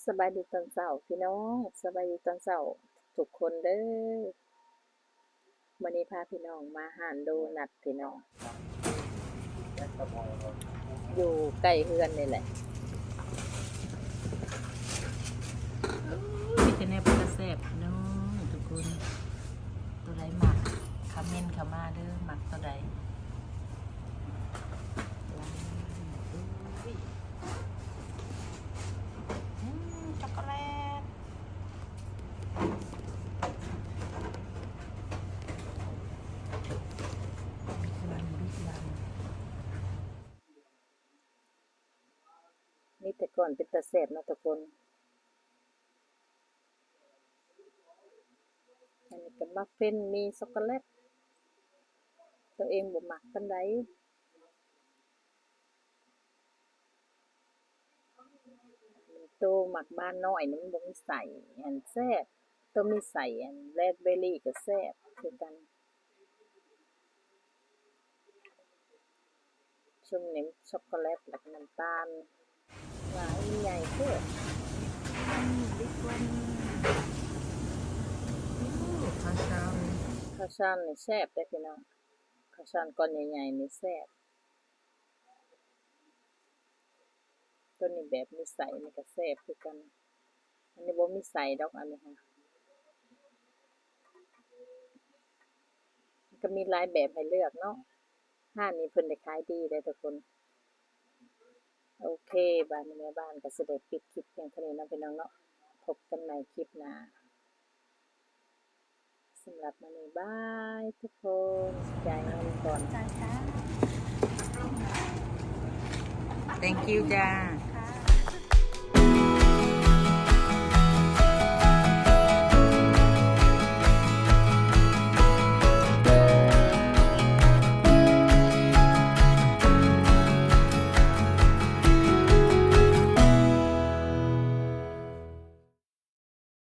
สบายดีตอนเช้าพี่น้องสบายดีตอนเช้าทุกคนเด้อมื้อนี้พาพี่น้องมาร้านโดนัทพี่น้องอยู่ใกล้เฮือนนี่แหละมีแต่แนวเป็นตาแซ่บพี่น้องทุกคนตัวใดมักคอมเมนต์เข้ามาเด้อมักตัวใดช็อกโกแลตนี่แต่ก่อนเป็นตาแซ่บนะทุกคนอันนี้ก็มัฟฟินมีช็อกโกแลตตัวเองบ่มักปานใดตัวหมักบ้านน้อยนี่มันบ่มีใส่อันแซ่บตัวมีใส่อันแรดเบอร์รี่ก็แซ่บคือกันชุ่มนี่ช็อกโกแลตแล้วก็น้ำตาลหลายใหญ่เด้อบิ๊กวันข้าวเช้านี่แซ่บเด้อพี่น้องข้าวเช้าก้อนใหญ่ๆนี่แซ่บตัวนี้แบบมีใส่นี่ก็แซ่บคือกันอันนี้บ่มีใส่ดอกอันนี้ค่ะก็มีหลายแบบให้เลือกเนาะห้านนี้เพิ่นได้ขายดีเด้อทุกคนโอเคบ้านนี้แม่บ้านก็สิได้ปิดคลิปเพียงเท่านี้เนาะพี่น้องเนาะพบกันใหม่คลิปหน้าสำหรับมื้อนี้บายทุกคนจ่ายเงินก่อน จ้าค่ะ thank you จ้า